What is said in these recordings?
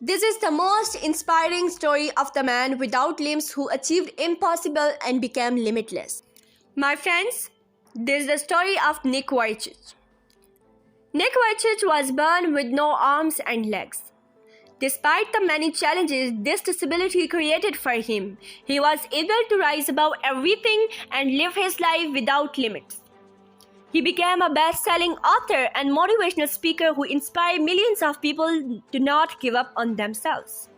This is the most inspiring story of the man without limbs who achieved impossible and became limitless. My friends, this is the story of Nick Vujicic. Nick Vujicic was born with no arms and legs. Despite the many challenges this disability created for him, he was able to rise above everything and live his life without limits. He became a best-selling author and motivational speaker who inspired millions of people to not give up on themselves.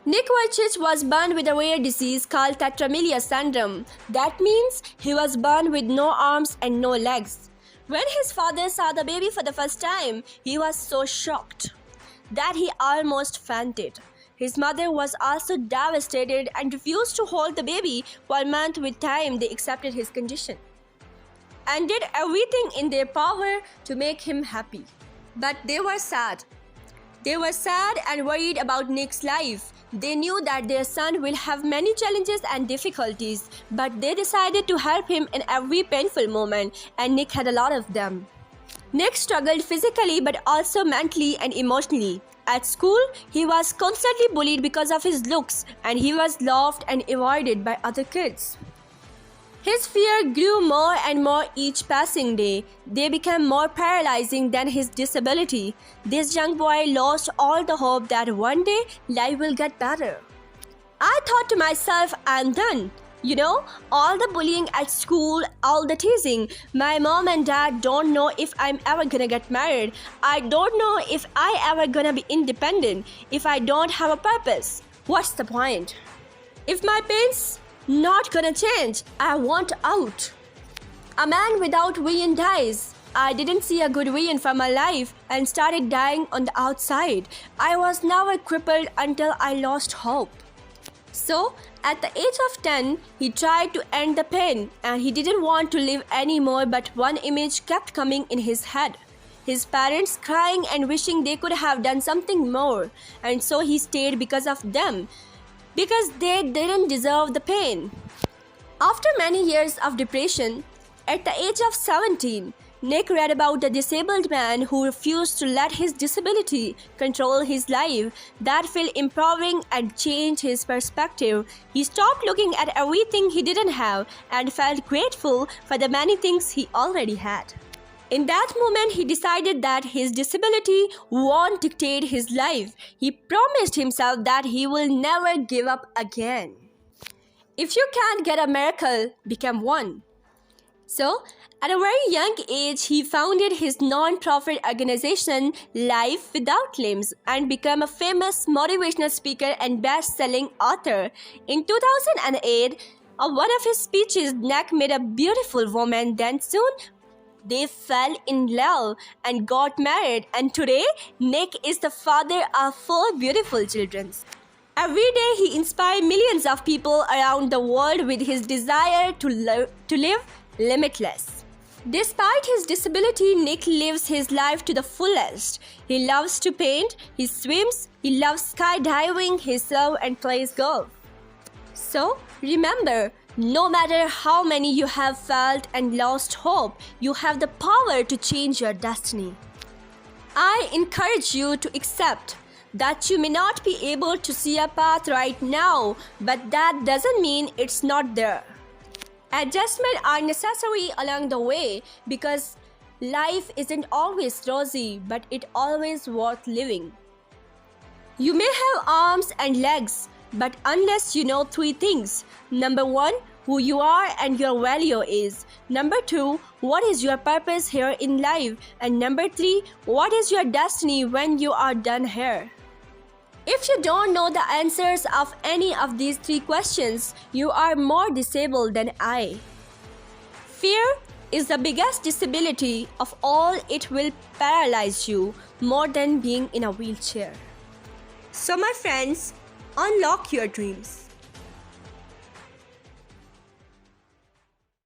Nick Vujicic was born with a rare disease called tetra-amelia syndrome. That means he was born with no arms and no legs. When his father saw the baby for the first time, he was so shocked that he almost fainted. His mother was also devastated and refused to hold the baby. For a month with time, they accepted his condition and did everything in their power to make him happy. But they were sad. They were sad and worried about Nick's life. They knew that their son will have many challenges and difficulties, but they decided to help him in every painful moment, and Nick had a lot of them. Nick struggled physically but also mentally and emotionally. At school, he was constantly bullied because of his looks, and he was laughed and avoided by other kids. His fear grew more and more each passing day. They became more paralyzing than his disability. This young boy lost all the hope that one day life will get better. I thought to myself, I'm done. All the bullying at school, all the teasing. My mom and dad don't know if I'm ever gonna get married. I don't know if I ever gonna be independent. If I don't have a purpose, what's the point? If my parents not gonna change, I want out. A man without vision dies. I didn't see a good vision for my life and started dying on the outside. I was never crippled until I lost hope. So, at the age of 10, he tried to end the pain and he didn't want to live anymore, but one image kept coming in his head. His parents crying and wishing they could have done something more, and so he stayed because of them, because they didn't deserve the pain. After many years of depression, at the age of 17, Nick read about a disabled man who refused to let his disability control his life. That felt empowering and changed his perspective. He stopped looking at everything he didn't have and felt grateful for the many things he already had. In that moment, he decided that his disability won't dictate his life. He promised himself that he will never give up again. If you can't get a miracle, become one. So, at a very young age, he founded his non-profit organization, Life Without Limbs, and became a famous motivational speaker and best-selling author. In 2008, one of his speeches, Nick met a beautiful woman. Then soon, they fell in love and got married. And today, Nick is the father of 4 beautiful children. Every day, he inspires millions of people around the world with his desire to live limitless. Despite his disability, Nick lives his life to the fullest. He loves to paint, he swims, he loves skydiving, he surfs and plays golf. So, remember, no matter how many you have felt and lost hope, you have the power to change your destiny. I encourage you to accept that you may not be able to see a path right now, but that doesn't mean it's not there. Adjustments are necessary along the way because life isn't always rosy, but it's always worth living. You may have arms and legs, but unless you know 3 things. Number 1, who you are and your value is. Number 2, what is your purpose here in life? And number 3, what is your destiny when you are done here? If you don't know the answers of any of these 3 questions, you are more disabled than I. Fear is the biggest disability of all. It will paralyze you more than being in a wheelchair. So my friends, unlock your dreams.